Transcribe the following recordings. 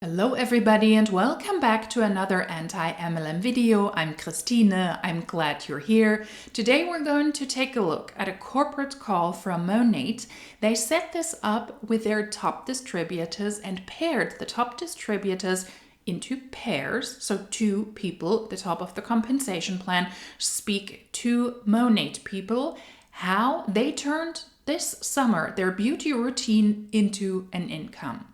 Hello everybody and welcome back to another anti-MLM video. I'm Christine. I'm glad you're here. Today we're going to take a look at a corporate call from Monat. They set this up with their top distributors and paired the top distributors into pairs. So two people at the top of the compensation plan speak to Monat people how they turned this summer their beauty routine into an income.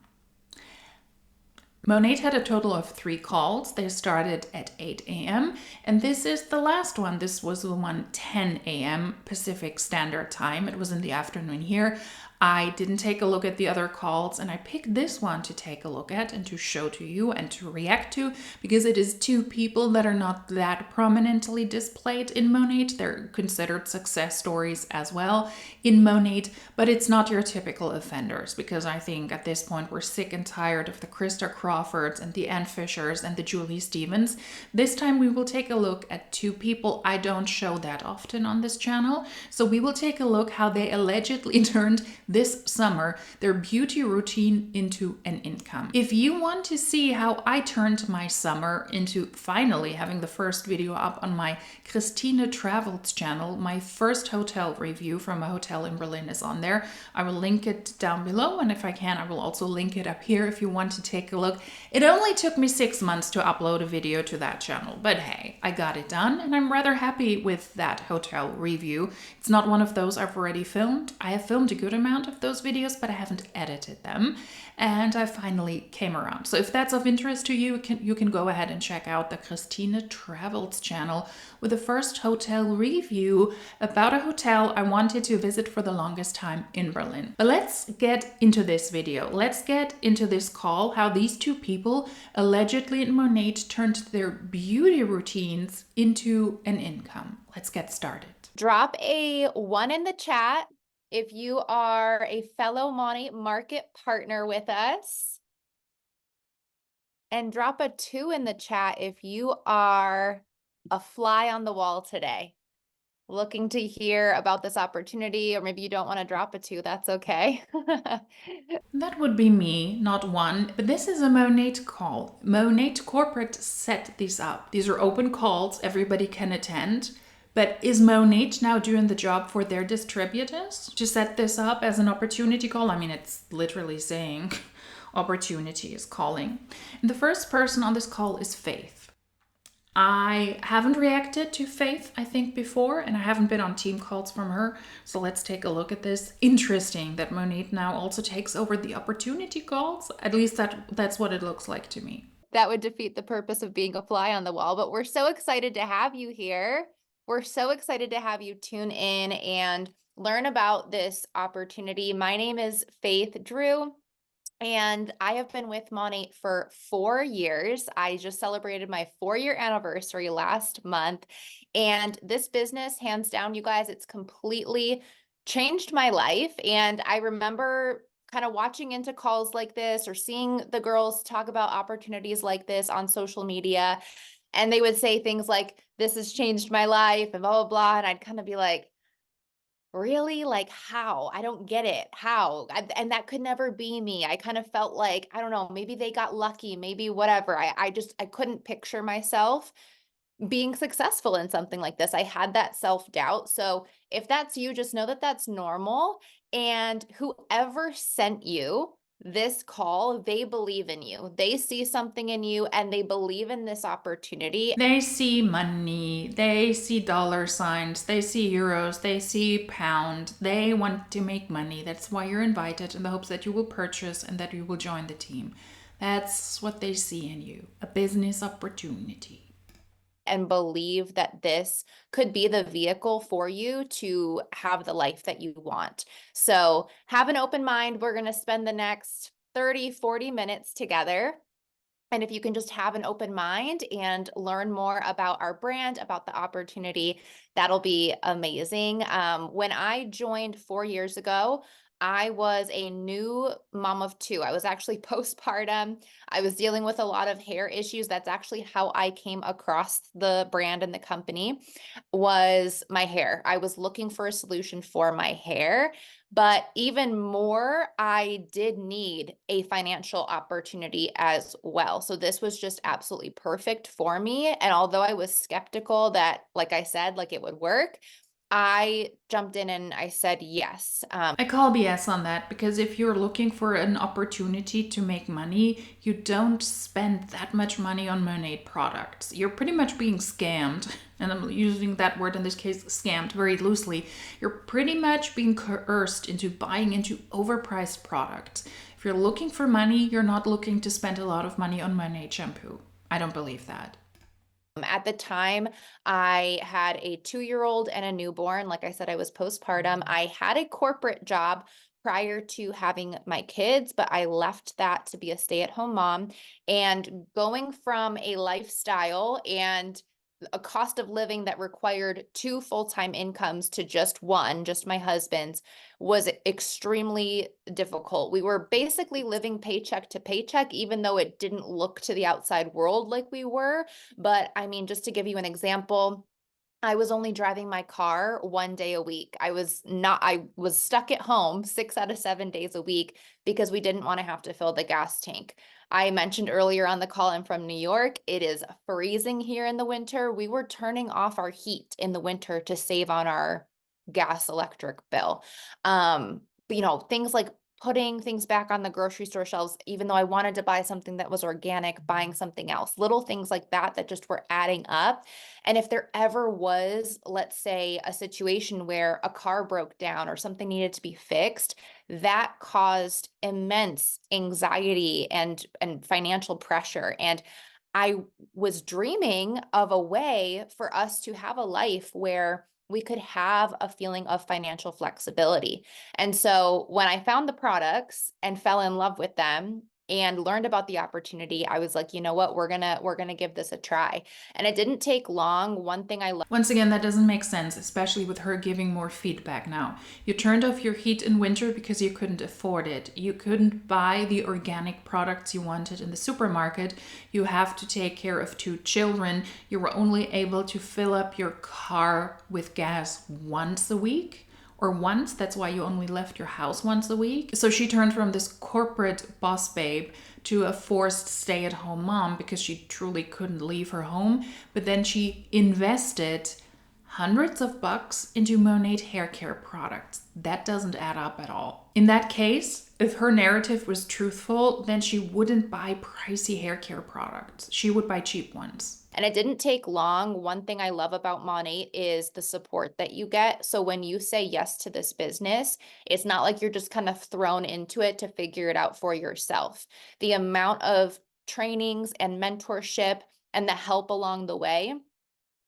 Monat had a total of 3 calls. They started at 8 a.m. and this is the last one. This was the one 10 a.m. Pacific Standard Time. It was in the afternoon here. I didn't take a look at the other calls and I picked this one to take a look at and to show to you and to react to because it is two people that are not that prominently displayed in Monat. They're considered success stories as well in Monat, but it's not your typical offenders because I think at this point we're sick and tired of the Krista Crawfords and the Ann Fishers and the Julie Stevens. This time we will take a look at two people I don't show that often on this channel. So we will take a look how they allegedly turned this summer their beauty routine into an income. If you want to see how I turned my summer into finally having the first video up on my Christine Travels channel, my first hotel review from a hotel in Berlin is on there. I will link it down below, and if I can, I will also link it up here if you want to take a look. It only took me 6 months to upload a video to that channel, but hey, I got it done, and I'm rather happy with that hotel review. It's not one of those I've already filmed. I have filmed a good amount of those videos, but I haven't edited them, and I finally came around. So if that's of interest to you, you can go ahead and check out the Christine Travels channel with the first hotel review about a hotel I wanted to visit for the longest time in Berlin. But let's get into this video. Let's get into this call, how these two people allegedly in Monat turned their beauty routines into an income. Let's get started. Drop a 1 in the chat if you are a fellow Monat market partner with us. And drop a 2 in the chat if you are a fly on the wall today, looking to hear about this opportunity, or maybe you don't want to drop a 2, that's okay. That would be me, not 1, but this is a Monat call. Monat Corporate set these up. These are open calls, everybody can attend. But is Monat now doing the job for their distributors to set this up as an opportunity call? I mean, it's literally saying opportunity is calling. And the first person on this call is Faith. I haven't reacted to Faith, I think, before, and I haven't been on team calls from her. So let's take a look at this. Interesting that Monat now also takes over the opportunity calls. At least that's what it looks like to me. That would defeat the purpose of being a fly on the wall, but we're so excited to have you here. We're so excited to have you tune in and learn about this opportunity. My name is Faith Drew, and I have been with Monat for 4 years. I just celebrated my 4-year anniversary last month. And this business, hands down, you guys, it's completely changed my life. And I remember kind of watching into calls like this or seeing the girls talk about opportunities like this on social media. And they would say things like, this has changed my life and blah, blah, blah. And I'd kind of be like, really? Like, how? I don't get it. How? And that could never be me. I kind of felt like, I don't know, maybe they got lucky, maybe whatever. I couldn't picture myself being successful in something like this. I had that self-doubt. So if that's you, just know that that's normal. And whoever sent you this call, they believe in you. They see something in you and they believe in this opportunity. They see money, they see dollar signs, they see euros, they see pound. They want to make money. That's why you're invited, in the hopes that you will purchase and that you will join the team. That's what they see in you, a business opportunity. And believe that this could be the vehicle for you to have the life that you want. So have an open mind. We're going to spend the next 30, 40 minutes together. And if you can just have an open mind and learn more about our brand, about the opportunity, that'll be amazing. When I joined 4 years ago, I was a new mom of 2. I was actually postpartum. I was dealing with a lot of hair issues. That's actually how I came across the brand and the company, was my hair. I was looking for a solution for my hair. But even more, I did need a financial opportunity as well. So this was just absolutely perfect for me. And although I was skeptical that, like I said, like it would work, I jumped in and I said yes. I call BS on that because if you're looking for an opportunity to make money, you don't spend that much money on Monat products. You're pretty much being scammed, and I'm using that word in this case, scammed, very loosely. You're pretty much being coerced into buying into overpriced products. If you're looking for money, you're not looking to spend a lot of money on Monat shampoo. I don't believe that. At the time, I had a 2-year-old and a newborn. Like I said, I was postpartum. I had a corporate job prior to having my kids, but I left that to be a stay-at-home mom. And going from a lifestyle and a cost of living that required two full-time incomes to just one, just my husband's, was extremely difficult. We were basically living paycheck to paycheck, even though it didn't look to the outside world like we were. But I mean, just to give you an example, I was only driving my car 1 day a week. I was stuck at home 6 out of 7 days a week because we didn't want to have to fill the gas tank. I mentioned earlier on the call, I'm from New York. It is freezing here in the winter. We were turning off our heat in the winter to save on our gas electric bill. Things like putting things back on the grocery store shelves, even though I wanted to buy something that was organic, buying something else, little things like that that just were adding up. And if there ever was, let's say, a situation where a car broke down or something needed to be fixed, that caused immense anxiety and financial pressure. And I was dreaming of a way for us to have a life where we could have a feeling of financial flexibility. And so when I found the products and fell in love with them and learned about the opportunity, I was like, you know what, we're going to give this a try. And it didn't take long. One thing I Once again, that doesn't make sense, especially with her giving more feedback now. You turned off your heat in winter because you couldn't afford it. You couldn't buy the organic products you wanted in the supermarket. You have to take care of two children. You were only able to fill up your car with gas once a week. Or once, that's why you only left your house once a week. So she turned from this corporate boss babe to a forced stay at home mom because she truly couldn't leave her home. But then she invested hundreds of bucks into Monat hair care products. That doesn't add up at all. In that case, if her narrative was truthful, then she wouldn't buy pricey hair care products. She would buy cheap ones. And it didn't take long. One thing I love about Monat is the support that you get. So when you say yes to this business, it's not like you're just kind of thrown into it to figure it out for yourself. The amount of trainings and mentorship and the help along the way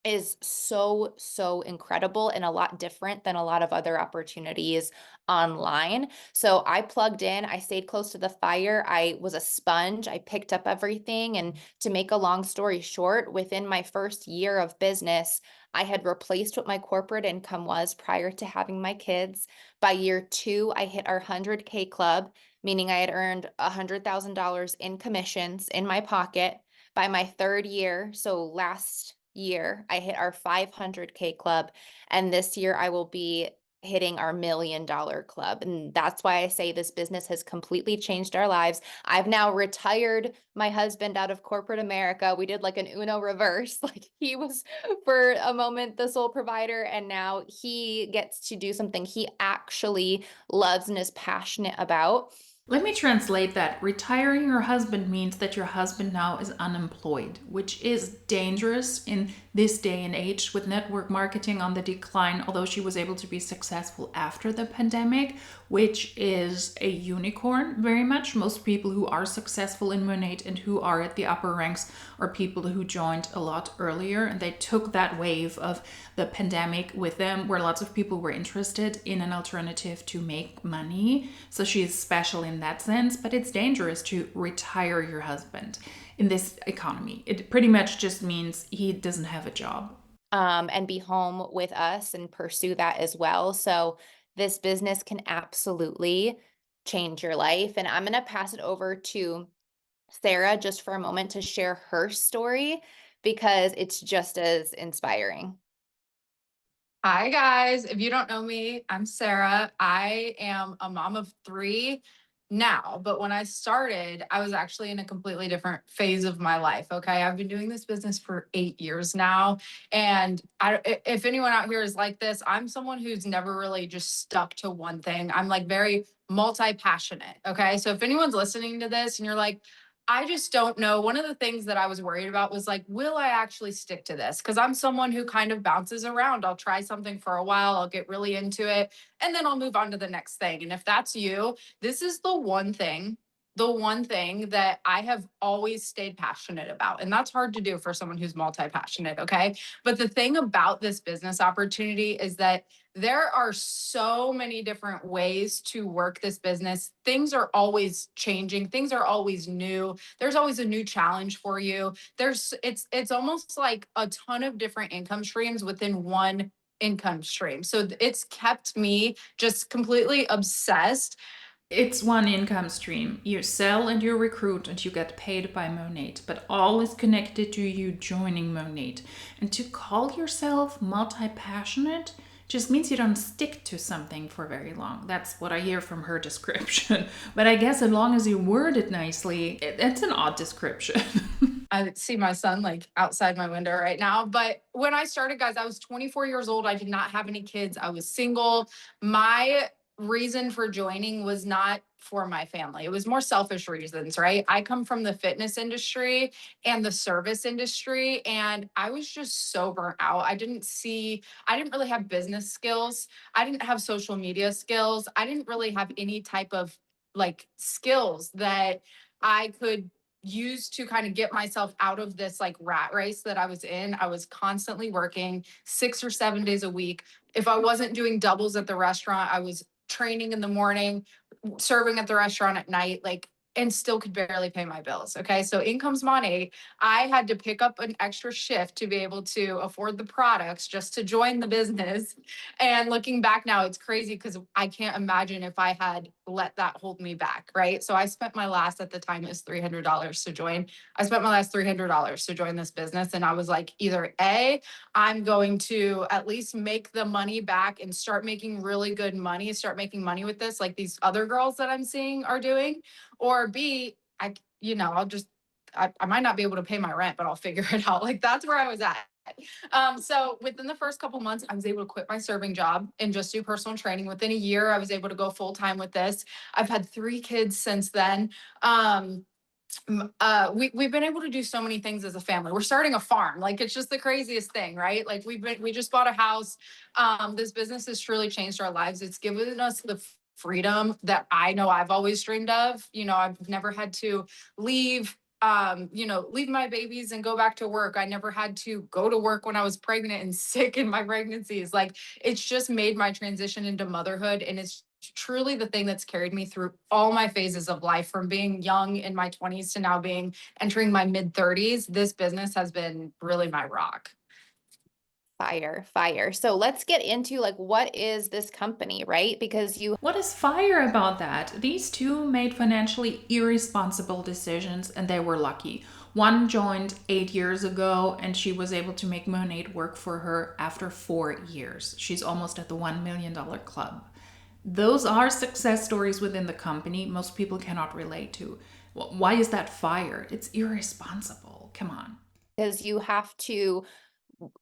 is so, so incredible and a lot different than a lot of other opportunities online. So I plugged in, I stayed close to the fire. I was a sponge. I picked up everything. And to make a long story short, within my first year of business, I had replaced what my corporate income was prior to having my kids. By year 2, I hit our 100K club, meaning I had earned $100,000 in commissions in my pocket. By my 3rd year, so last year, I hit our 500K club. And this year, I will be hitting our $1 million club. And that's why I say this business has completely changed our lives. I've now retired my husband out of corporate America. We did like an Uno reverse. Like he was for a moment the sole provider, and now he gets to do something he actually loves and is passionate about. Let me translate that. Retiring your husband means that your husband now is unemployed, which is dangerous in this day and age with network marketing on the decline, although she was able to be successful after the pandemic, which is a unicorn very much. Most people who are successful in Monat and who are at the upper ranks are people who joined a lot earlier, and they took that wave of the pandemic with them where lots of people were interested in an alternative to make money. So she is special in that sense, but it's dangerous to retire your husband in this economy. It pretty much just means he doesn't have a job. And be home with us and pursue that as well. So this business can absolutely change your life. And I'm going to pass it over to Sarah just for a moment to share her story because it's just as inspiring. Hi, guys. If you don't know me, I'm Sarah. I am a mom of three now, but when I started, I was actually in a completely different phase of my life. Okay. I've been doing this business for 8 years now. And if anyone out here is like this, I'm someone who's never really just stuck to one thing. I'm like very multi passionate. Okay. So if anyone's listening to this and you're like, I just don't know. One of the things that I was worried about was like, will I actually stick to this? Because I'm someone who kind of bounces around. I'll try something for a while, I'll get really into it, and then I'll move on to the next thing. And if that's you, this is the one thing that I have always stayed passionate about. And that's hard to do for someone who's multi passionate. Okay. But the thing about this business opportunity is that there are so many different ways to work this business. Things are always changing, things are always new. There's always a new challenge for you. It's almost like a ton of different income streams within one income stream. So it's kept me just completely obsessed. It's one income stream. You sell and you recruit and you get paid by Monat, but all is connected to you joining Monat. And to call yourself multi passionate just means you don't stick to something for very long. That's what I hear from her description. But I guess as long as you word it nicely, it's an odd description. I see my son like outside my window right now. But when I started, guys, I was 24 years old. I did not have any kids. I was single. My reason for joining was not for my family. It was more selfish reasons, right? I come from the fitness industry and the service industry, and I was just so burnt out. I didn't really have business skills. I didn't have social media skills. I didn't really have any type of like skills that I could use to kind of get myself out of this like rat race that I was in. I was constantly working 6 or 7 days a week. If I wasn't doing doubles at the restaurant, I was training in the morning, serving at the restaurant at night, like, and still could barely pay my bills. Okay. So income's money. I had to pick up an extra shift to be able to afford the products just to join the business. And looking back now, it's crazy because I can't imagine if I had let that hold me back. Right. So I spent my last, at the time, it was $300 to join. I spent my last $300 to join this business. And I was like, either A, I'm going to at least make the money back and start making really good money, start making money with this, like these other girls that I'm seeing are doing. Or B, I might not be able to pay my rent, but I'll figure it out. Like that's where I was at. So within the first couple months, I was able to quit my serving job and just do personal training. Within a year, I was able to go full time with this. I've had 3 kids since then. We've been able to do so many things as a family. We're starting a farm. Like it's just the craziest thing, right? Like we just bought a house. This business has truly changed our lives. It's given us the freedom that I know I've always dreamed of. I've never had to leave leave my babies and go back to work. I never had to go to work when I was pregnant and sick in my pregnancies. Like it's just made my transition into motherhood, and it's truly the thing that's carried me through all my phases of life, from being young in my 20s to now being entering my mid 30s. This business has been really my rock. Fire, fire. So let's get into like what is this company, right? Because you What is fire about that? These two made financially irresponsible decisions and they were lucky. One joined 8 years ago and she was able to make Monat work for her after 4 years. She's almost at the $1 million club. Those are success stories within the company most people cannot relate to. Why is that fire? It's irresponsible. Come on. because you have to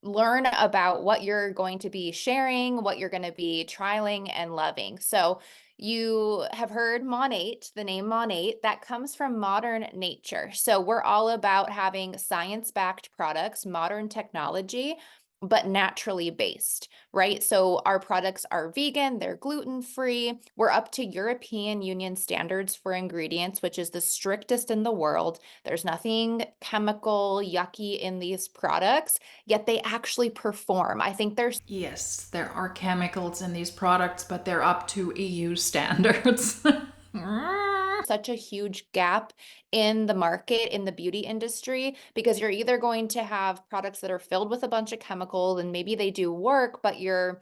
learn about what you're going to be sharing, what you're going to be trialing and loving. So you have heard Monat, the name Monat, that comes from modern nature. So we're all about having science-backed products, modern technology, but naturally based, right? So our products are vegan, they're gluten-free. We're up to European Union standards for ingredients, which is the strictest in the world. There's nothing chemical, yucky in these products, yet they actually perform. I think there's Yes, there are chemicals in these products, but they're up to EU standards. such a huge gap in the market in the beauty industry because you're either going to have products that are filled with a bunch of chemicals and maybe they do work, but you're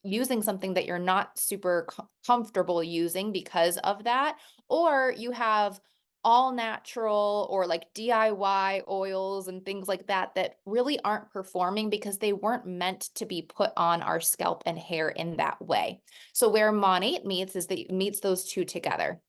using something that you're not super comfortable using because of that, or you have all natural or like DIY oils and things like that that really aren't performing because they weren't meant to be put on our scalp and hair in that way. So where Monat meets is that it meets those two together.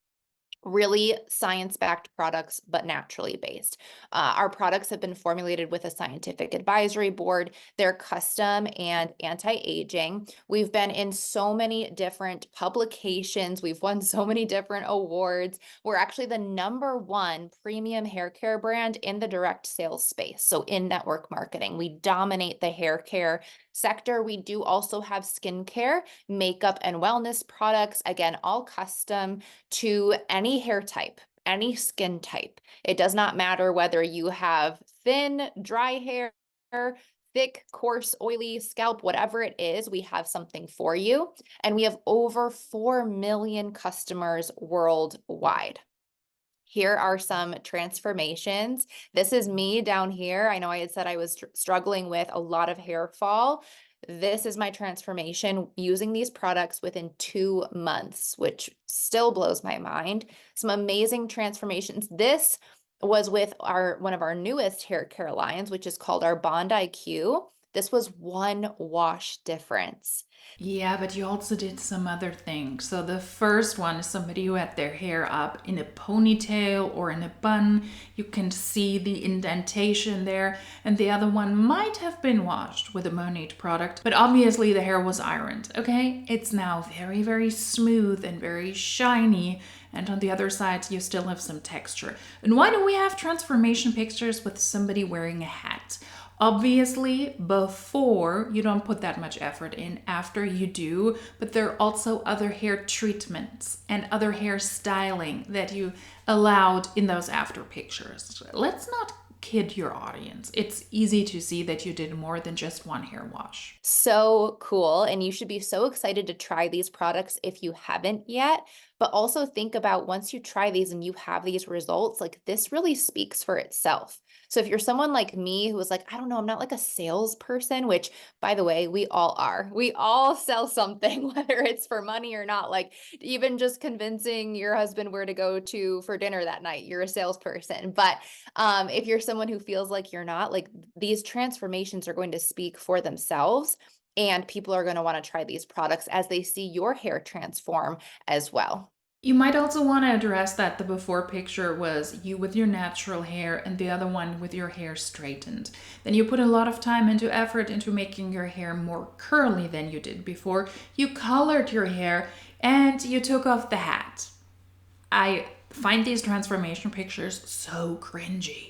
Really science-backed products, but naturally based. Our products have been formulated with a scientific advisory board. They're custom and anti-aging. We've been in so many different publications. We've won so many different awards. We're actually the #1 premium hair care brand in the direct sales space. So in network marketing, we dominate the hair care sector. We do also have skincare, makeup, and wellness products. Again, all custom to any hair type, any skin type. It does not matter whether you have thin, dry hair, thick, coarse, oily scalp, whatever it is, we have something for you. And we have over 4 million customers worldwide. Here are some transformations. This is me down here. I know I had said I was struggling with a lot of hair fall. This is my transformation using these products within 2 months, which still blows my mind. Some amazing transformations. This was with one of our newest hair care lines, which is called our Bond IQ. This was 1 wash difference. Yeah, but you also did some other things. So the first one is somebody who had their hair up in a ponytail or in a bun. You can see the indentation there. And the other one might have been washed with a Monat product, but obviously the hair was ironed, okay? It's now very, very smooth and very shiny. And on the other side, you still have some texture. And why do we have transformation pictures with somebody wearing a hat? Obviously, before you don't put that much effort in, after you do, but there are also other hair treatments and other hair styling that you allowed in those after pictures. Let's not kid your audience. It's easy to see that you did more than just 1 hair wash. So cool. And you should be so excited to try these products if you haven't yet. But also think about once you try these and you have these results, like this really speaks for itself. So if you're someone like me who was like, I don't know, I'm not like a salesperson, which by the way, we all are. We all sell something, whether it's for money or not. Like even just convincing your husband where to go to for dinner that night, you're a salesperson. But if you're someone who feels like you're not, like these transformations are going to speak for themselves. And people are going to want to try these products as they see your hair transform as well. You might also want to address that the before picture was you with your natural hair and the other one with your hair straightened. Then you put a lot of time into effort into making your hair more curly than you did before. You colored your hair and you took off the hat. I find these transformation pictures so cringy.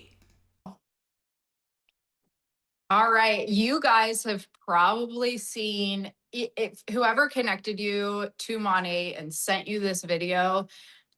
All right, you guys have probably seen if whoever connected you to Monat and sent you this video,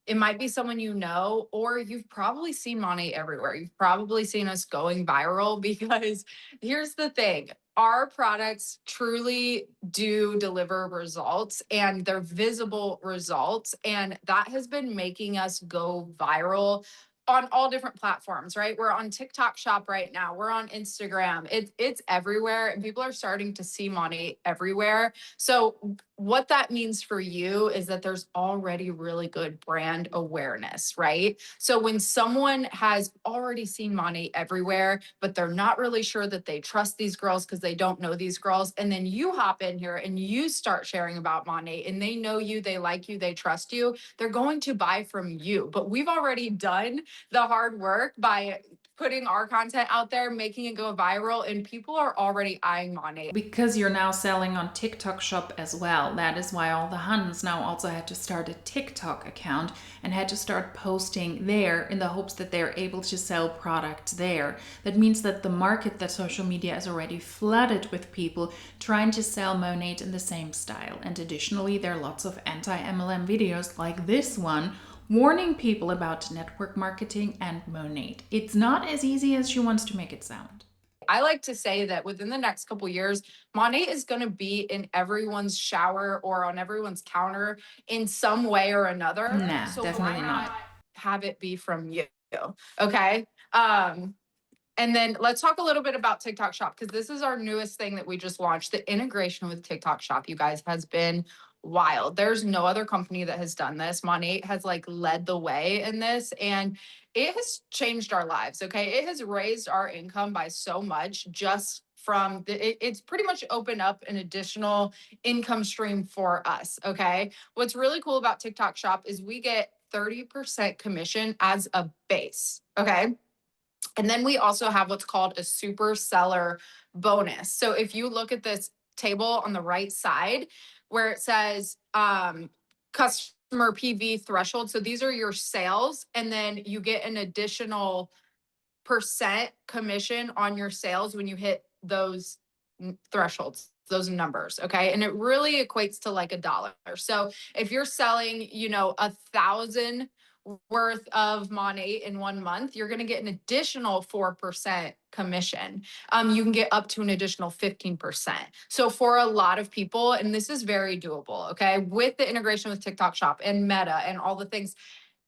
it might be someone you know, or you've probably seen Monat everywhere. You've probably seen us going viral because here's the thing. Our products truly do deliver results and they're visible results. And that has been making us go viral on all different platforms, right? We're on TikTok shop right now. We're on Instagram. It's everywhere and people are starting to see Monat everywhere. So what that means for you is that there's already really good brand awareness, right? So when someone has already seen Monat everywhere, but they're not really sure that they trust these girls because they don't know these girls, and then you hop in here and you start sharing about Monat and they know you, they like you, they trust you, they're going to buy from you. But we've already done the hard work by putting our content out there, making it go viral, and people are already eyeing Monat. Because you're now selling on TikTok shop as well. That is why all the Huns now also had to start a TikTok account and had to start posting there in the hopes that they're able to sell products there. That means that the market, that social media is already flooded with people trying to sell Monat in the same style. And additionally, there are lots of anti-MLM videos like this one warning people about network marketing and Monat. It's not as easy as she wants to make it sound. I like to say that within the next couple years, Monat is going to be in everyone's shower or on everyone's counter in some way or another. Nah, So definitely why not. have it be from you? Okay. And then let's talk a little bit about TikTok Shop because this is our newest thing that we just launched. The integration with TikTok Shop, you guys, has been wild. There's no other company that has done this. Monat has like led the way in this, and it has changed our lives. Okay. It has raised our income by so much just from it's pretty much opened up an additional income stream for us. Okay. What's really cool about TikTok Shop is we get 30% commission as a base. Okay. And then we also have what's called a super seller bonus. So if you look at this table on the right side where it says customer PV threshold, so these are your sales, and then you get an additional percent commission on your sales when you hit those thresholds, those numbers. Okay. And it really equates to like $1. So if you're selling, 1,000 worth of Monat in 1 month, you're going to get an additional 4% commission. You can get up to an additional 15%. So for a lot of people, and this is very doable, okay, with the integration with TikTok Shop and Meta and all the things,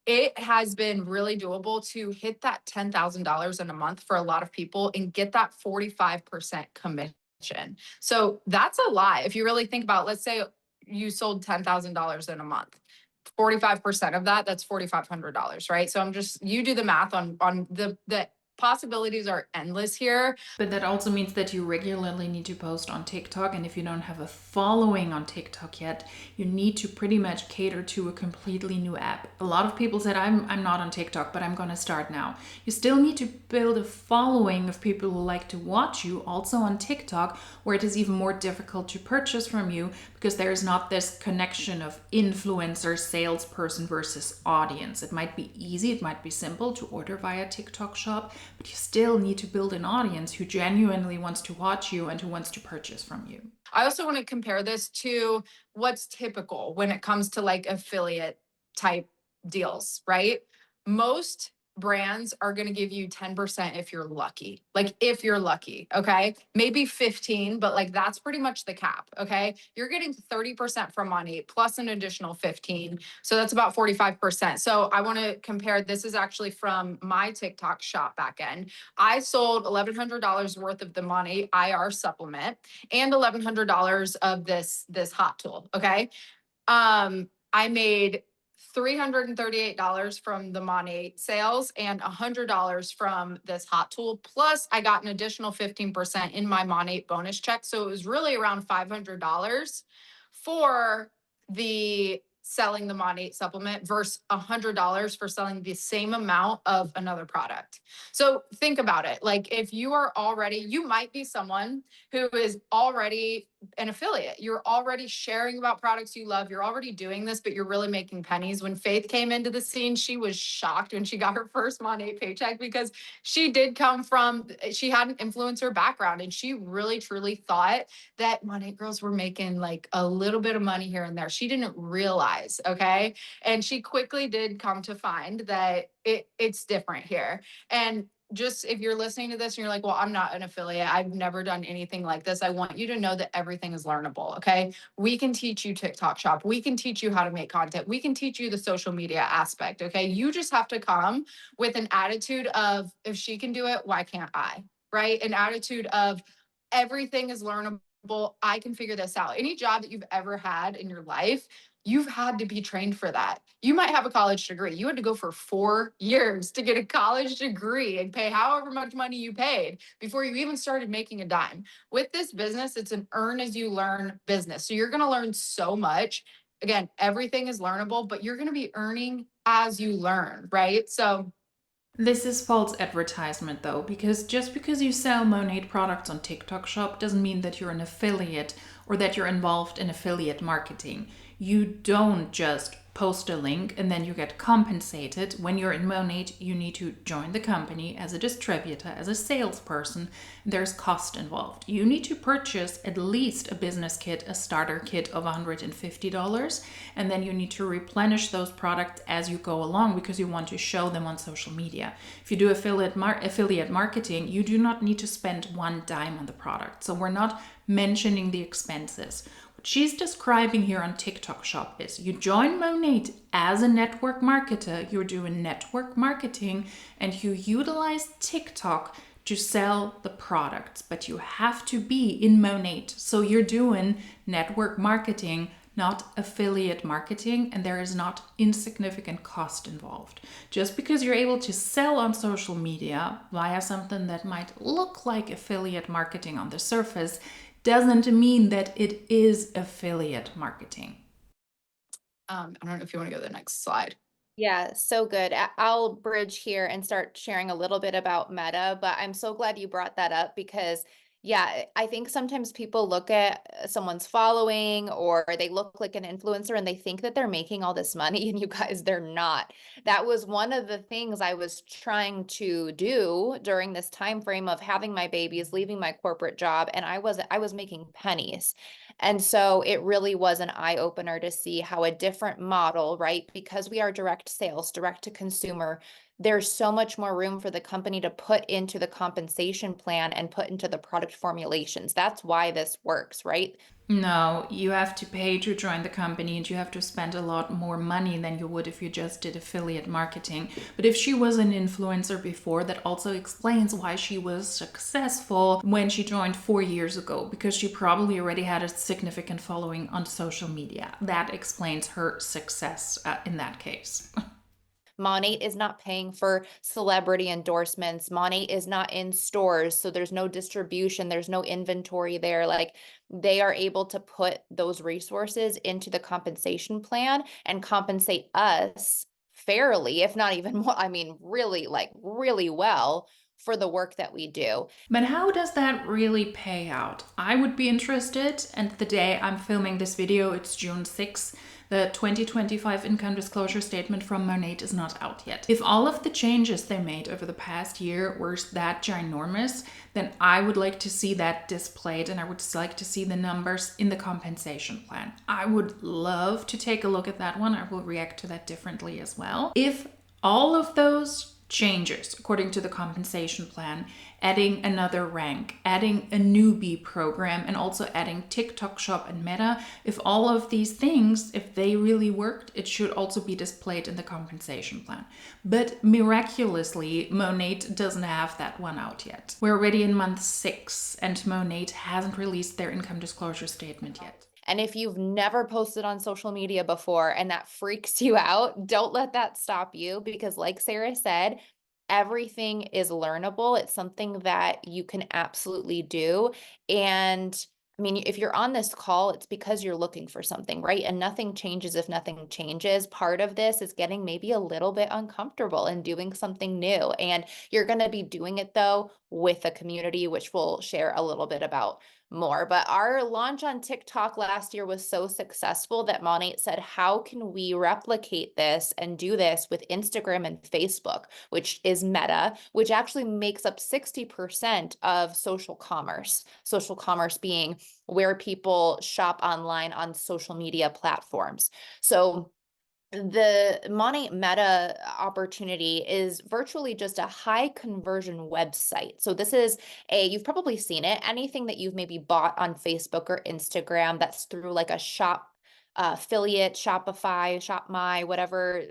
it has been really doable to hit that $10,000 in a month for a lot of people and get that 45% commission. So that's a lot. If you really think about, let's say you sold $10,000 in a month. 45% of that, that's $4,500, right? So you do the math on the possibilities are endless here. But that also means that you regularly need to post on TikTok. And if you don't have a following on TikTok yet, you need to pretty much cater to a completely new app. A lot of people said, I'm not on TikTok, but I'm going to start now. You still need to build a following of people who like to watch you also on TikTok, where it is even more difficult to purchase from you because there is not this connection of influencer, salesperson versus audience. It might be easy, it might be simple to order via TikTok Shop, but you still need to build an audience who genuinely wants to watch you and who wants to purchase from you. I also want to compare this to what's typical when it comes to like affiliate type deals, right? Most brands are going to give you 10% if you're lucky. Like if you're lucky, okay? Maybe 15, but like that's pretty much the cap, okay? You're getting 30% from Monat plus an additional 15. So that's about 45%. So I want to compare, this is actually from my TikTok Shop backend. I sold $1,100 worth of the Monat IR supplement and $1,100 of this hot tool, okay? I made $338 from the Monat sales and $100 from this hot tool. Plus, I got an additional 15% in my Monat bonus check. So it was really around $500 for the selling the Monat supplement versus $100 for selling the same amount of another product. So think about it. Like if you are already, you might be someone who is already an affiliate. You're already sharing about products you love. You're already doing this, but you're really making pennies. When Faith came into the scene, she was shocked when she got her first Monat paycheck because she did come from, she had an influencer background and she really truly thought that Monat girls were making like a little bit of money here and there. She didn't realize, okay? And she quickly did come to find that it's different here. And just if you're listening to this and you're like, well, I'm not an affiliate, I've never done anything like this, I want you to know that everything is learnable. Okay. We can teach you TikTok Shop. We can teach you how to make content. We can teach you the social media aspect. Okay. You just have to come with an attitude of, if she can do it, why can't I? Right. An attitude of everything is learnable. I can figure this out. Any job that you've ever had in your life, you've had to be trained for that. You might have a college degree. You had to go for 4 years to get a college degree and pay however much money you paid before you even started making a dime. With this business, it's an earn as you learn business. So you're going to learn so much. Again, everything is learnable, but you're going to be earning as you learn, right? So this is false advertisement though, because just because you sell Monat products on TikTok Shop doesn't mean that you're an affiliate or that you're involved in affiliate marketing. You don't just post a link and then you get compensated. When you're in Monat, you need to join the company as a distributor, as a salesperson. There's cost involved. You need to purchase at least a business kit, a starter kit of $150, and then you need to replenish those products as you go along because you want to show them on social media. If you do affiliate marketing, you do not need to spend one dime on the product. So we're not mentioning the expenses. What she's describing here on TikTok Shop is you join Monat as a network marketer, you're doing network marketing, and you utilize TikTok to sell the products, but you have to be in Monat. So you're doing network marketing, not affiliate marketing, and there is not insignificant cost involved. Just because you're able to sell on social media via something that might look like affiliate marketing on the surface doesn't mean that it is affiliate marketing. I don't know if you want to go to the next slide. Yeah, so good. I'll bridge here and start sharing a little bit about Meta, but I'm so glad you brought that up because, yeah, I think sometimes people look at someone's following or they look like an influencer and they think that they're making all this money, and you guys, they're not. That was one of the things I was trying to do during this time frame of having my babies, leaving my corporate job, and I was making pennies. And so it really was an eye opener to see how a different model, right? Because we are direct sales, direct to consumer, there's so much more room for the company to put into the compensation plan and put into the product formulations. That's why this works, right? No, you have to pay to join the company and you have to spend a lot more money than you would if you just did affiliate marketing. But if she was an influencer before, that also explains why she was successful when she joined 4 years ago, because she probably already had a significant following on social media. That explains her success in that case. Monat is not paying for celebrity endorsements. Monat is not in stores, so there's no distribution, there's no inventory there. Like, they are able to put those resources into the compensation plan and compensate us fairly, if not even more, I mean, really, like really well for the work that we do. But how does that really pay out? I would be interested, and the day I'm filming this video, it's June 6th. The 2025 income disclosure statement from Monat is not out yet. If all of the changes they made over the past year were that ginormous, then I would like to see that displayed, and I would like to see the numbers in the compensation plan. I would love to take a look at that one. I will react to that differently as well. If all of those changes according to the compensation plan, adding another rank, adding a newbie program, and also adding TikTok Shop and Meta, if all of these things, if they really worked, it should also be displayed in the compensation plan. But miraculously, Monat doesn't have that one out yet. We're already in month 6 and Monat hasn't released their income disclosure statement yet. And if you've never posted on social media before and that freaks you out, don't let that stop you, because like Sarah said, everything is learnable. It's something that you can absolutely do. And I mean, if you're on this call, it's because you're looking for something, right? And nothing changes if nothing changes. Part of this is getting maybe a little bit uncomfortable and doing something new. And you're going to be doing it though with a community, which we'll share a little bit about more. But our launch on TikTok last year was so successful that Monat said, how can we replicate this and do this with Instagram and Facebook, which is Meta, which actually makes up 60% of social commerce being where people shop online on social media platforms. So the Monat Meta opportunity is virtually just a high conversion website. So this is you've probably seen it, anything that you've maybe bought on Facebook or Instagram that's through like a shop affiliate, Shopify, Shop My, whatever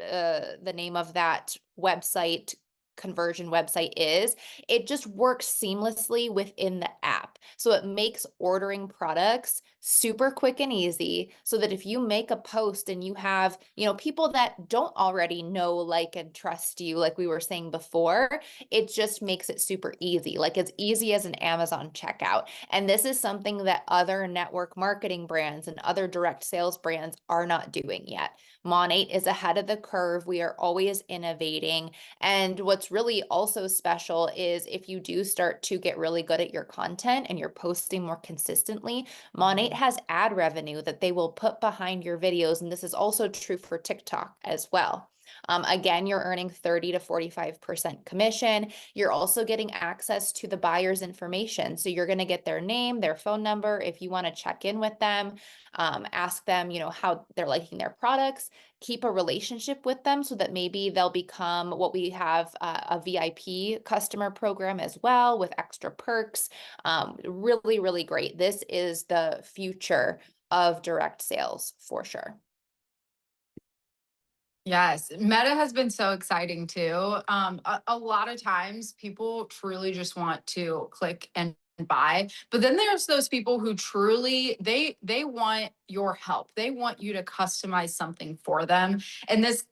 the name of that website conversion website is, it just works seamlessly within the app. So it makes ordering products super quick and easy, so that if you make a post and you have, people that don't already know, like, and trust you, like we were saying before, it just makes it super easy, like as easy as an Amazon checkout. And this is something that other network marketing brands and other direct sales brands are not doing yet. Monat is ahead of the curve. We are always innovating. And what's really also special is if you do start to get really good at your content and you're posting more consistently, Monat has ad revenue that they will put behind your videos. And this is also true for TikTok as well. Again, you're earning 30 to 45% commission. You're also getting access to the buyer's information. So you're going to get their name, their phone number. If you want to check in with them, ask them, how they're liking their products, keep a relationship with them so that maybe they'll become what we have a VIP customer program as well with extra perks. Really, really great. This is the future of direct sales for sure. Yes, Meta has been so exciting too. A lot of times people truly just want to click and buy. But then there's those people who truly they want your help. They want you to customize something for them. And this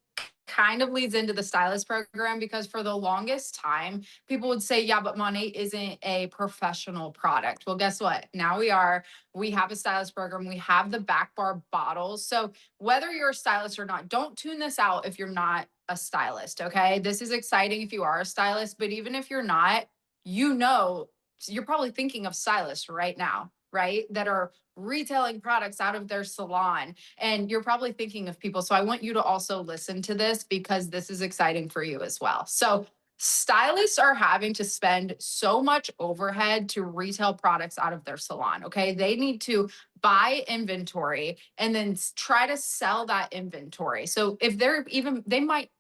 kind of leads into the stylist program, because for the longest time people would say, yeah, but Monat isn't a professional product. Well, guess what? Now we have a stylist program. We have the back bar bottles. So whether you're a stylist or not, don't tune this out if you're not a stylist. Okay, this is exciting if you are a stylist, but even if you're not, you know, you're probably thinking of stylists right now, right, that are retailing products out of their salon, and you're probably thinking of people. So I want you to also listen to this, because this is exciting for you as well. So stylists are having to spend so much overhead to retail products out of their salon. Okay, they need to buy inventory and then try to sell that inventory. So if they're even, they might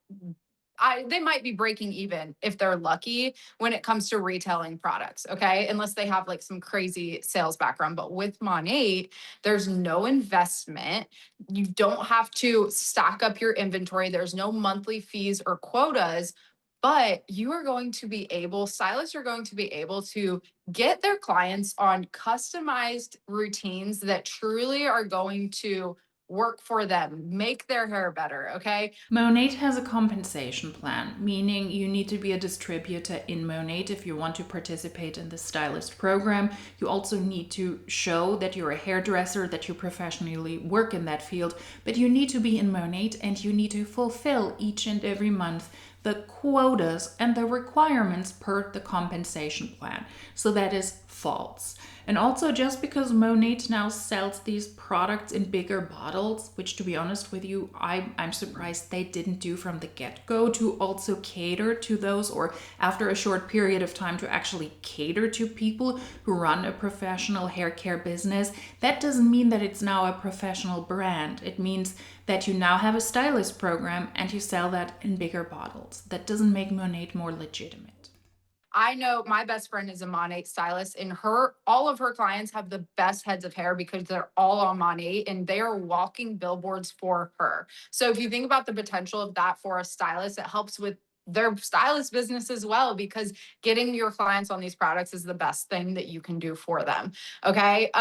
be breaking even if they're lucky when it comes to retailing products, okay? Unless they have like some crazy sales background. But with Monat, there's no investment. You don't have to stock up your inventory. There's no monthly fees or quotas, but stylists are going to be able to get their clients on customized routines that truly are going to work for them, make their hair better, okay? Monat has a compensation plan, meaning you need to be a distributor in Monat if you want to participate in the stylist program. You also need to show that you're a hairdresser, that you professionally work in that field, but you need to be in Monat and you need to fulfill each and every month the quotas and the requirements per the compensation plan. So that is false. And also, just because Monat now sells these products in bigger bottles, which to be honest with you, I'm surprised they didn't do from the get-go, to also cater to those, or after a short period of time to actually cater to people who run a professional hair care business, that doesn't mean that it's now a professional brand. It means that you now have a stylist program and you sell that in bigger bottles. That doesn't make Monat more legitimate. I know my best friend is a Monat stylist, and all of her clients have the best heads of hair because they're all on Monat and they are walking billboards for her. So if you think about the potential of that for a stylist, it helps with their stylist business as well, because getting your clients on these products is the best thing that you can do for them. Okay.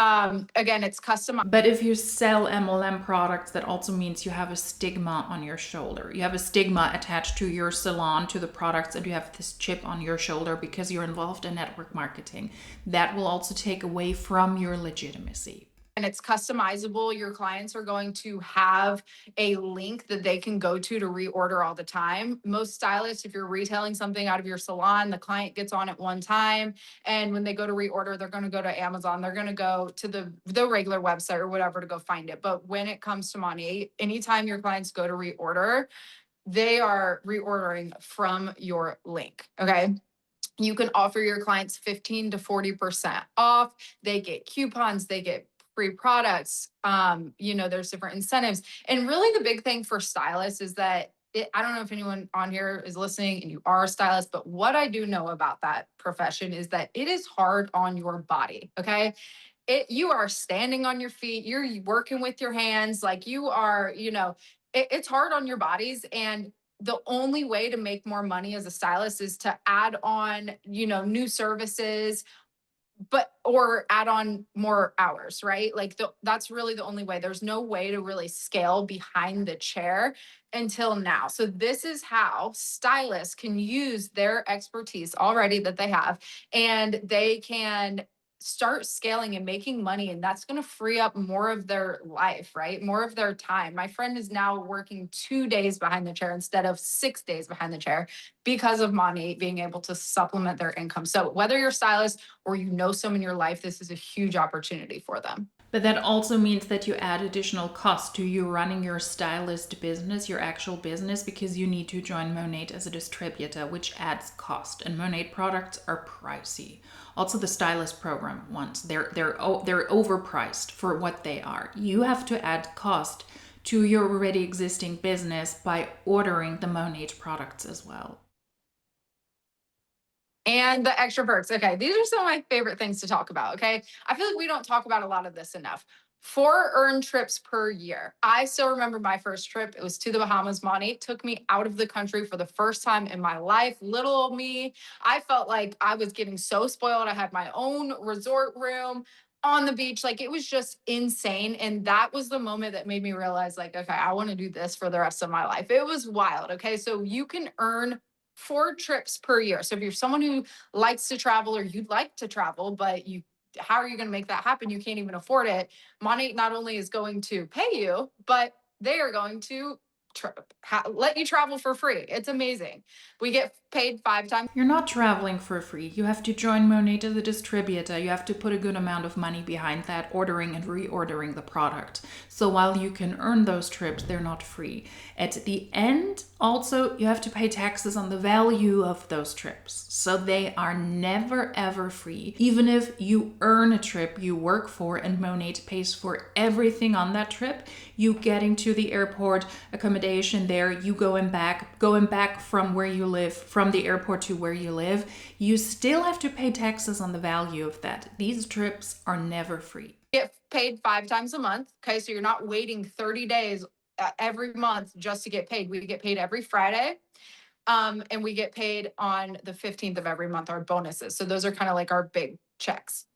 Again, it's customized. But if you sell MLM products, that also means you have a stigma on your shoulder. You have a stigma attached to your salon, to the products, and you have this chip on your shoulder because you're involved in network marketing. That will also take away from your legitimacy. And it's customizable. Your clients are going to have a link that they can go to reorder all the time. Most stylists, if you're retailing something out of your salon, the client gets on it one time, and when they go to reorder, they're going to go to Amazon, they're going to go to the regular website or whatever to go find it. But when it comes to Monat, anytime your clients go to reorder, they are reordering from your link. Okay. You can offer your clients 15 to 40% off. They get coupons, they get free products. There's different incentives. And really the big thing for stylists is that I don't know if anyone on here is listening and you are a stylist, but what I do know about that profession is that it is hard on your body. Okay. You are standing on your feet, you're working with your hands, like you are, it's hard on your bodies. And the only way to make more money as a stylist is to add on, new services, or add on more hours, right? Like that's really the only way. There's no way to really scale behind the chair until now. So this is how stylists can use their expertise already that they have, and they can start scaling and making money, and that's going to free up more of their life, right? More of their time. My friend is now working 2 days behind the chair instead of 6 days behind the chair because of Monat being able to supplement their income. So whether you're a stylist or someone in your life, this is a huge opportunity for them. But that also means that you add additional cost to you running your stylist business, your actual business, because you need to join Monat as a distributor, which adds cost. And Monat products are pricey. Also, the stylist program ones, they're overpriced for what they are. You have to add cost to your already existing business by ordering the Monat products as well. And the extra perks. Okay, these are some of my favorite things to talk about. Okay, I feel like we don't talk about a lot of this enough. 4 earned trips per year. I still remember my first trip. It was to the Bahamas. Monat took me out of the country for the first time in my life. Little old me, I felt like I was getting so spoiled. I had my own resort room on the beach. Like, it was just insane. And that was the moment that made me realize, like, okay, I want to do this for the rest of my life. It was wild. Okay. So you can earn 4 trips per year. So if you're someone who likes to travel or you'd like to travel, but how are you going to make that happen? You can't even afford it. Monat not only is going to pay you, but they are going to let you travel for free. It's amazing. We get paid 5 times. You're not traveling for free. You have to join Monat as a distributor. You have to put a good amount of money behind that, ordering and reordering the product. So while you can earn those trips, they're not free. At the end, also, you have to pay taxes on the value of those trips. So they are never ever free. Even if you earn a trip you work for and Monat pays for everything on that trip, you getting to the airport, accommodation there, you going back from where you live, from the airport to where you live, you still have to pay taxes on the value of that. These trips are never free. Get paid 5 times a month. Okay. So you're not waiting 30 days every month just to get paid. We get paid every Friday. And we get paid on the 15th of every month, our bonuses. So those are kind of like our big checks.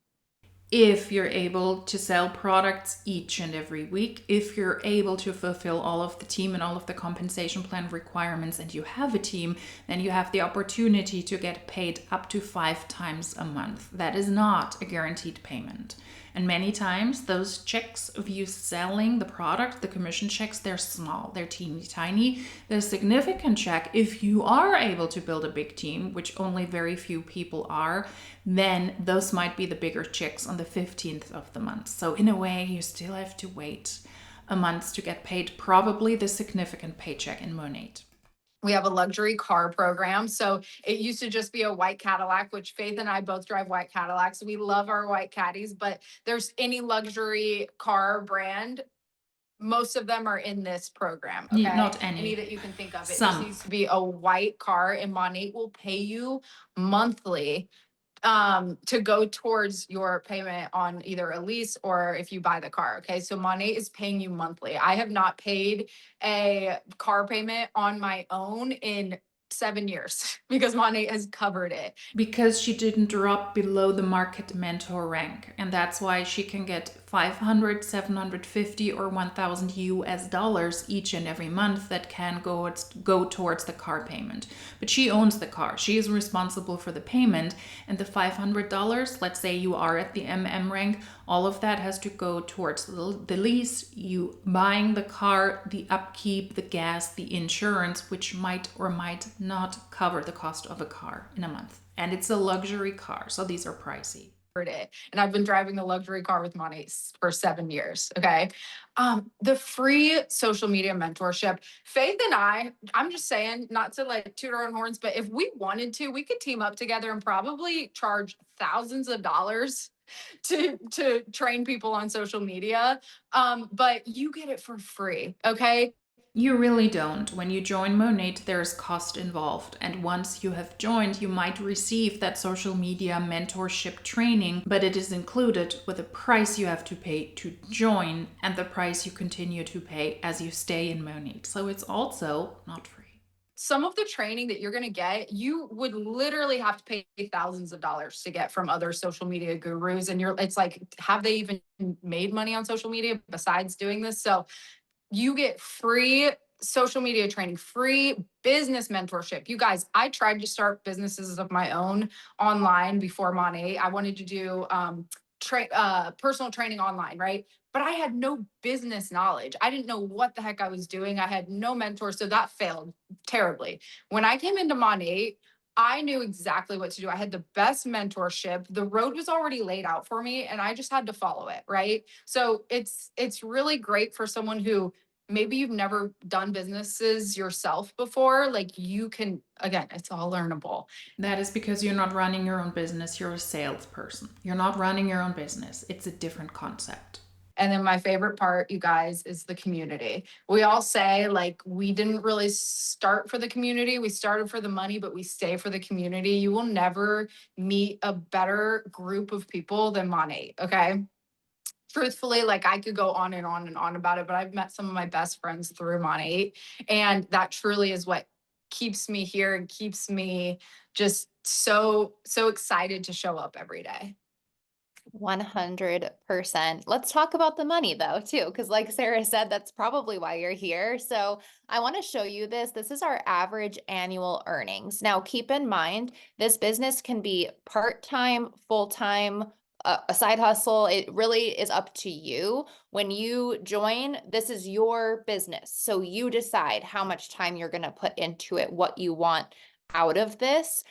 If you're able to sell products each and every week, if you're able to fulfill all of the team and all of the compensation plan requirements and you have a team, then you have the opportunity to get paid up to 5 times a month. That is not a guaranteed payment. And many times those checks of you selling the product, the commission checks, they're small, they're teeny tiny. The significant check, if you are able to build a big team, which only very few people are, then those might be the bigger checks on the 15th of the month. So in a way, you still have to wait a month to get paid probably the significant paycheck in Monat. We have a luxury car program. So it used to just be a white Cadillac, which Faith and I both drive white Cadillacs. We love our white caddies, but there's any luxury car brand, most of them are in this program. Okay. Not any. Any that you can think of. It Some. just needs to be a white car, and Monat will pay you monthly to go towards your payment on either a lease or if you buy the car. Okay. So Monat is paying you monthly. I have not paid a car payment on my own in 7 years because Monat has covered it. Because she didn't drop below the market mentor rank. And that's why she can get 500, 750 or 1,000 US dollars each and every month that can go towards the car payment. But she owns the car. She is responsible for the payment. And the $500, let's say you are at the MM rank, all of that has to go towards the lease, you buying the car, the upkeep, the gas, the insurance, which might or might not cover the cost of a car in a month. And it's a luxury car, so these are pricey. It. And I've been driving the luxury car with Monat for 7 years. Okay. The free social media mentorship, Faith and I'm just saying, not to like toot our own horns, but if we wanted to, we could team up together and probably charge thousands of dollars to train people on social media. But you get it for free. Okay. You really don't. When you join Monat, there's cost involved. And once you have joined, you might receive that social media mentorship training, but it is included with the price you have to pay to join and the price you continue to pay as you stay in Monat. So it's also not free. Some of the training that you're going to get, you would literally have to pay thousands of dollars to get from other social media gurus. And it's like, have they even made money on social media besides doing this? So you get free social media training, free business mentorship. You guys, I tried to start businesses of my own online before Monat. I wanted to do personal training online, right? But I had no business knowledge. I didn't know what the heck I was doing. I had no mentor. So that failed terribly. When I came into Monat, I knew exactly what to do. I had the best mentorship. The road was already laid out for me and I just had to follow it, right? So it's really great for someone who maybe you've never done businesses yourself before. Like, you can, again, it's all learnable. That is because you're not running your own business. You're a salesperson. You're not running your own business. It's a different concept. And then my favorite part, you guys, is the community. We all say, like, we didn't really start for the community. We started for the money, but we stay for the community. You will never meet a better group of people than Monat, okay? truthfully, like I could go on and on and on about it, but I've met some of my best friends through Monat, and that truly is what keeps me here and keeps me just so excited to show up every day. 100%. Let's talk about the money though, too, because like Sarah said, that's probably why you're here. So I want to show you this. This is our average annual earnings. Now, keep in mind, this business can be part-time, full-time, a side hustle. It really is up to you. When you join, this is your business. So you decide how much time you're going to put into it, what you want out of this.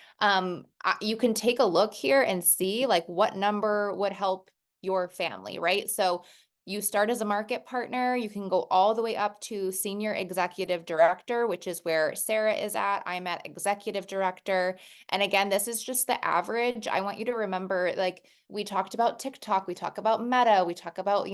You can take a look here and see like what number would help your family, right? So you start as a market partner, you can go all the way up to senior executive director, which is where Sarah is at. I'm at executive director. And again, this is just the average. I want you to remember, like we talked about TikTok, we talk about Meta, we talk about,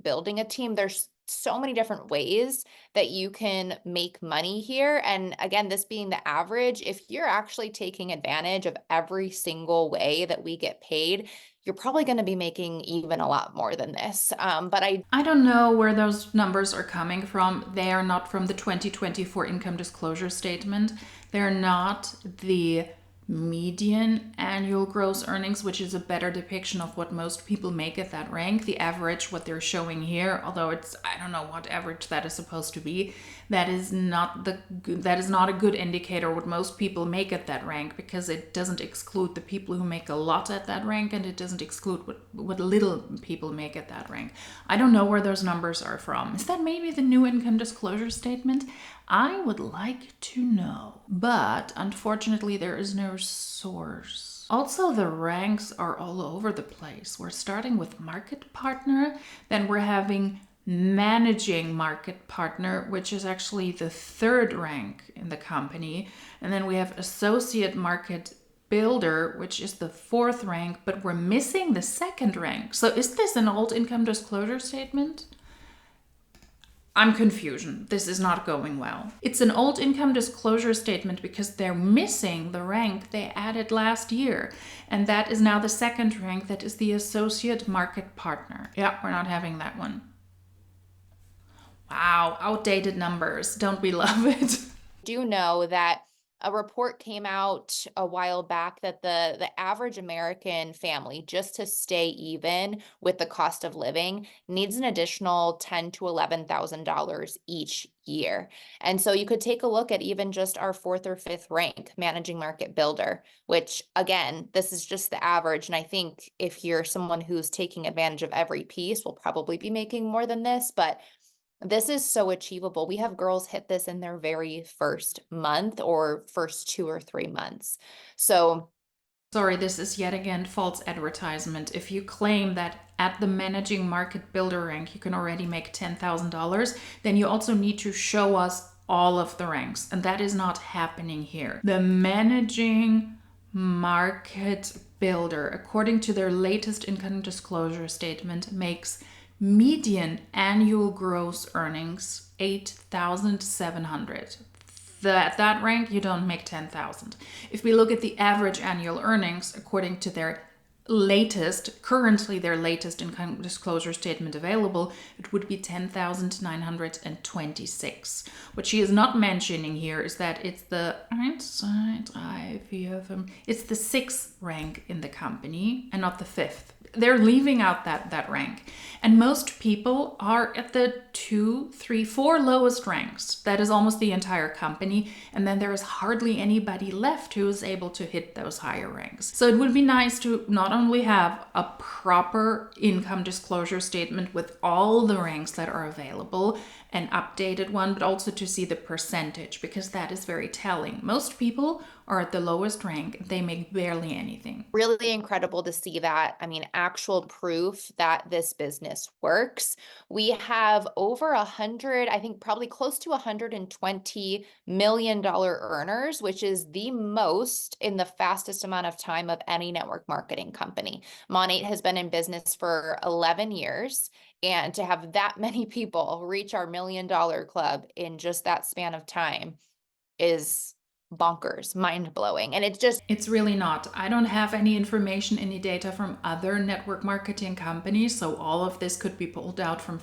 building a team. There's so many different ways that you can make money here. And again, this being the average, if you're actually taking advantage of every single way that we get paid, you're probably going to be making even a lot more than this. But I don't know where those numbers are coming from. They are not from the 2024 income disclosure statement. They're not the median annual gross earnings, which is a better depiction of what most people make at that rank. The average, what they're showing here, although I don't know what average that is supposed to be, that is not a good indicator what most people make at that rank, because it doesn't exclude the people who make a lot at that rank, and it doesn't exclude what little people make at that rank. I don't know where those numbers are from. Is that maybe the new income disclosure statement? I would like to know, but unfortunately there is no source. Also, the ranks are all over the place. We're starting with market partner, then we're having managing market partner, which is actually the third rank in the company, and then we have associate market builder, which is the fourth rank, but we're missing the second rank. So is this an old income disclosure statement? I'm confusion. This is not going well. It's an old income disclosure statement because they're missing the rank they added last year. And that is now the second rank, that is the associate market partner. Yeah, we're not having that one. Wow, outdated numbers. Don't we love it? do know that a report came out a while back that the average American family, just to stay even with the cost of living, needs an additional $10,000 to $11,000 each year. And so you could take a look at even just our fourth or fifth rank, managing market builder, which again, this is just the average. And I think if you're someone who's taking advantage of every piece, will probably be making more than this, but this is so achievable. We have girls hit this in their very first month or first 2 or 3 months. So sorry, this is yet again false advertisement. If you claim that at the managing market builder rank you can already make $10,000, then you also need to show us all of the ranks, and that is not happening here. The managing market builder, according to their latest income disclosure statement, makes median annual gross earnings $8,700. At that rank, you don't make 10,000. If we look at the average annual earnings, according to their currently their latest income disclosure statement available, it would be 10,926. What she is not mentioning here is that it's the sixth rank in the company and not the fifth. They're leaving out that rank. And most people are at the 2, 3, 4 lowest ranks. That is almost the entire company. And then there is hardly anybody left who is able to hit those higher ranks. So it would be nice to not only have a proper income disclosure statement with all the ranks that are available, an updated one, but also to see the percentage, because that is very telling. Most people are at the lowest rank. They make barely anything. really incredible to see that. I mean, actual proof that this business works. We have over 100, I think probably close to $120 million earners, which is the most in the fastest amount of time of any network marketing company. Monat has been in business for 11 years. And to have that many people reach our $1 million club in just that span of time is bonkers, mind blowing. And it's just, It's really not. I don't have any information, any data from other network marketing companies. So all of this could be pulled out from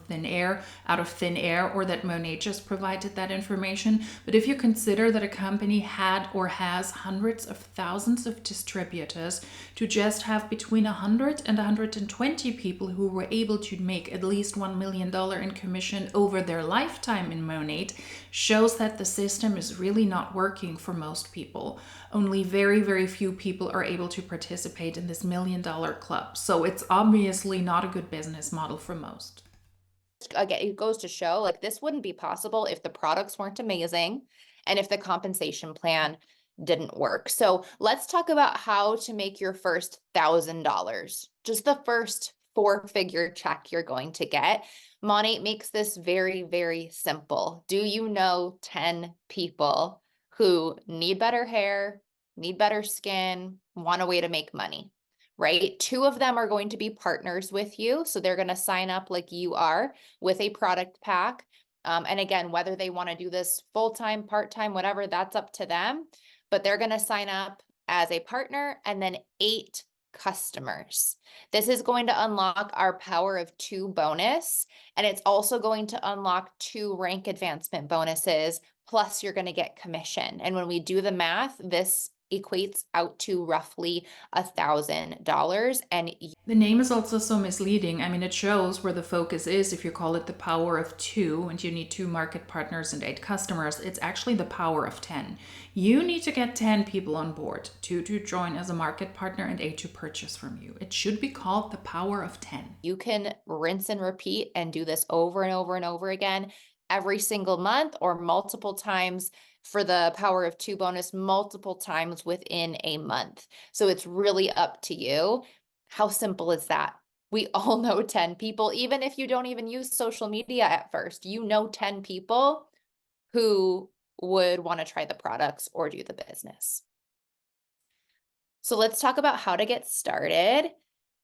out of thin air, or that Monat just provided that information. But if you consider that a company had or has hundreds of thousands of distributors, to just have between 100 and 120 people who were able to make at least $1 million in commission over their lifetime in Monat shows that the system is really not working for most people. Only very, very few people are able to participate in this $1 million club. So it's obviously not a good business model for most. again, it goes to show like this wouldn't be possible if the products weren't amazing and if the compensation plan didn't work. So let's talk about how to make your first $1,000, just the first 4-figure check you're going to get. Monat makes this very, very simple. Do you know 10 people who need better hair, need better skin, want a way to make money? Right? 2 of them are going to be partners with you. So they're going to sign up like you are with a product pack. And again, whether they want to do this full-time, part-time, whatever, that's up to them. But they're going to sign up as a partner, and then 8 customers. This is going to unlock our power of 2 bonus. And it's also going to unlock 2 rank advancement bonuses. Plus you're going to get commission. And when we do the math, this equates out to roughly $1,000. And the name is also so misleading. I mean, it shows where the focus is. If you call it the power of 2 and you need 2 market partners and 8 customers, it's actually the power of 10. You need to get 10 people on board, 2 to join as a market partner and 8 to purchase from you. It should be called the power of 10. You can rinse and repeat and do this over and over and over again every single month, or multiple times for the power of 2 bonus, multiple times within a month. So it's really up to you. How simple is that? We all know 10 people, even if you don't even use social media at first, you know 10 people who would want to try the products or do the business. So let's talk about how to get started.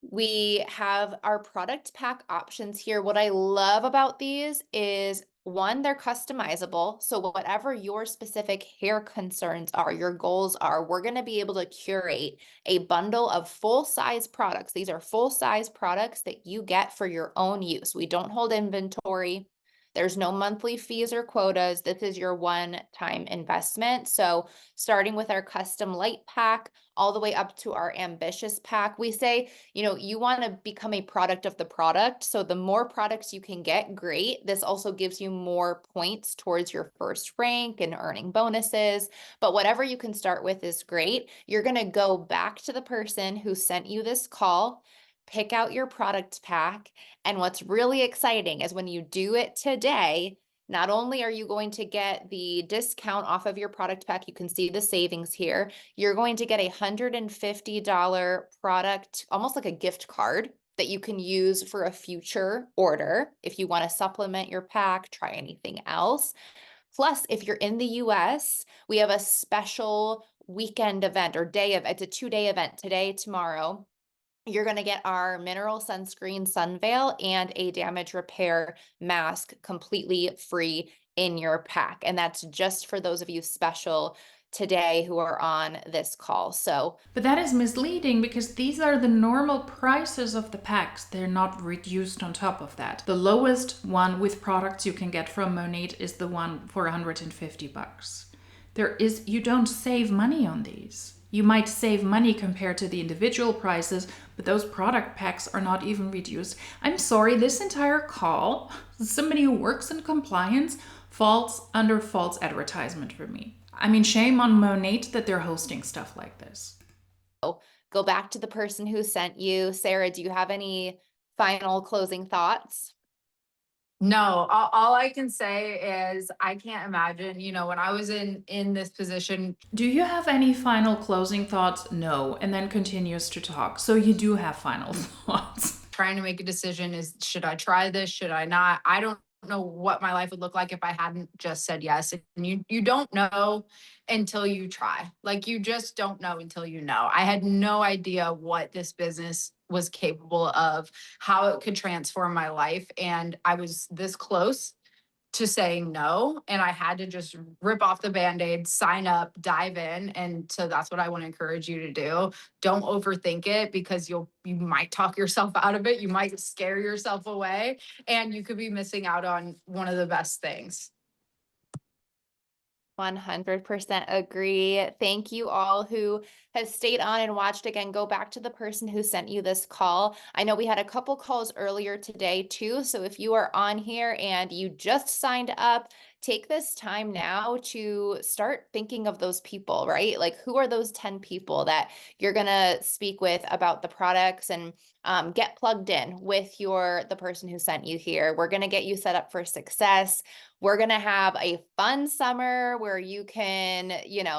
We have our product pack options here. What I love about these is, one, they're customizable. So whatever your specific hair concerns are, your goals are, we're going to be able to curate a bundle of full-size products. These are full-size products that you get for your own use. We don't hold inventory. There's no monthly fees or quotas. This is your one-time investment. So starting with our custom light pack all the way up to our ambitious pack, we say, you want to become a product of the product. So the more products you can get, great. This also gives you more points towards your first rank and earning bonuses. But whatever you can start with is great. You're going to go back to the person who sent you this call, pick out your product pack. And what's really exciting is when you do it today, not only are you going to get the discount off of your product pack, you can see the savings here, you're going to get a $150 product, almost like a gift card that you can use for a future order if you want to supplement your pack, try anything else. Plus, if you're in the US, we have a special weekend event or day of, it's a 2-day event, today, tomorrow. You're going to get our mineral sunscreen sun veil and a damage repair mask completely free in your pack. And that's just for those of you special today who are on this call. But that is misleading, because these are the normal prices of the packs. They're not reduced on top of that. The lowest one with products you can get from Monat is the one for $150. You don't save money on these. You might save money compared to the individual prices, but those product packs are not even reduced. I'm sorry, this entire call, somebody who works in compliance, falls under false advertisement for me. I mean, shame on Monat that they're hosting stuff like this. Go back to the person who sent you. Sarah, do you have any final closing thoughts? No, all I can say is I can't imagine, when I was in this position. Do you have any final closing thoughts? No. And then continues to talk. So you do have final thoughts. Trying to make a decision is, should I try this? Should I not? I don't know what my life would look like if I hadn't just said yes. And you don't know until you try. Like, you just don't know until you know. I had no idea what this business was capable of, how it could transform my life. And I was this close to saying no. And I had to just rip off the Band-Aid, sign up, dive in. And so that's what I want to encourage you to do. Don't overthink it, because you might talk yourself out of it. You might scare yourself away, and you could be missing out on one of the best things. 100% agree. Thank you all who have stayed on and watched. Again, go back to the person who sent you this call. I know we had a couple calls earlier today too. So if you are on here and you just signed up, take this time now to start thinking of those people, right? Like, who are those 10 people that you're going to speak with about the products, and get plugged in with the person who sent you here. We're going to get you set up for success. We're going to have a fun summer where you can,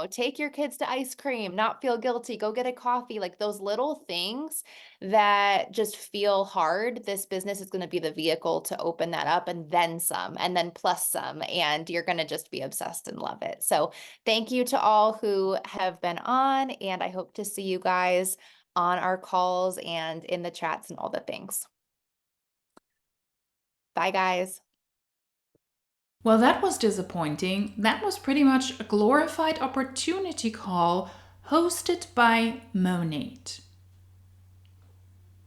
take your kids to ice cream, not feel guilty, go get a coffee, like those little things that just feel hard. This business is going to be the vehicle to open that up, and then some, and then plus some, and you're going to just be obsessed and love it. So thank you to all who have been on, and I hope to see you guys on our calls and in the chats and all the things. Bye, guys. Well, that was disappointing. That was pretty much a glorified opportunity call hosted by Monat.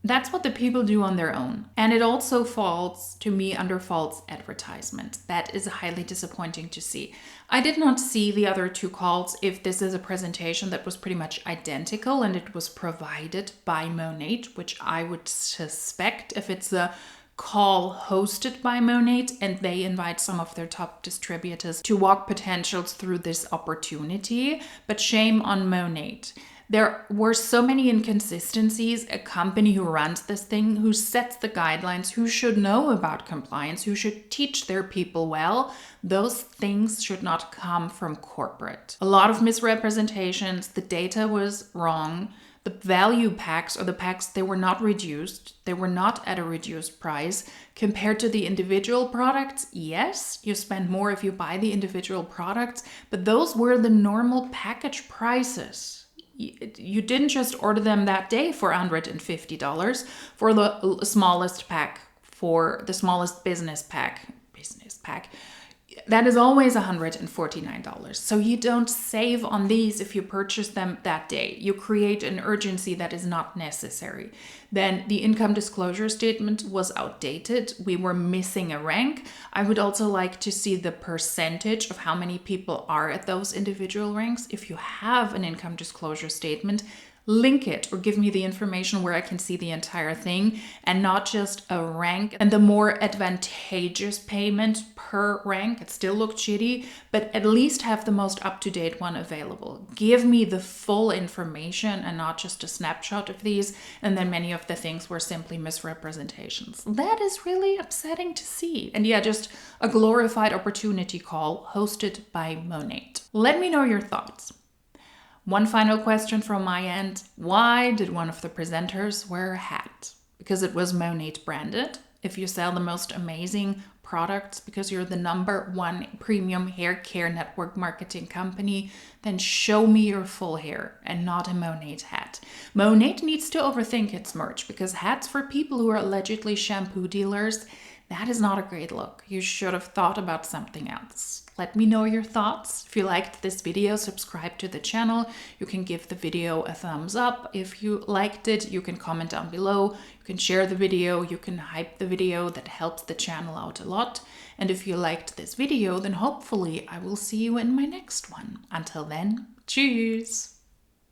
That's what the people do on their own. And it also falls, to me, under false advertisement. That is highly disappointing to see. I did not see the other two calls. If this is a presentation that was pretty much identical and it was provided by Monat, which I would suspect if it's a call hosted by Monat and they invite some of their top distributors to walk potentials through this opportunity. But shame on Monat. There were so many inconsistencies. A company who runs this thing, who sets the guidelines, who should know about compliance, who should teach their people well, those things should not come from corporate. A lot of misrepresentations. The data was wrong. The value packs, or the packs, they were not reduced. They were not at a reduced price. Compared to the individual products, yes, you spend more if you buy the individual products, but those were the normal package prices. You didn't just order them that day for $150 for the smallest pack, for the smallest business pack. That is always $149. So you don't save on these if you purchase them that day. You create an urgency that is not necessary. Then the income disclosure statement was outdated. We were missing a rank. I would also like to see the percentage of how many people are at those individual ranks. If you have an income disclosure statement, link it or give me the information where I can see the entire thing and not just a rank and the more advantageous payment per rank. It still looked shitty, but at least have the most up-to-date one available. Give me the full information and not just a snapshot of these. And then many of the things were simply misrepresentations. That is really upsetting to see. And yeah, just a glorified opportunity call hosted by Monat. Let me know your thoughts. One final question from my end. Why did one of the presenters wear a hat? Because it was Monat branded. If you sell the most amazing products because you're the #1 premium hair care network marketing company, then show me your full hair and not a Monat hat. Monat needs to overthink its merch, because hats for people who are allegedly shampoo dealers, that is not a great look. You should have thought about something else. Let me know your thoughts. If you liked this video, subscribe to the channel. You can give the video a thumbs up. If you liked it, you can comment down below. You can share the video. You can hype the video. That helps the channel out a lot. And if you liked this video, then hopefully I will see you in my next one. Until then, cheers!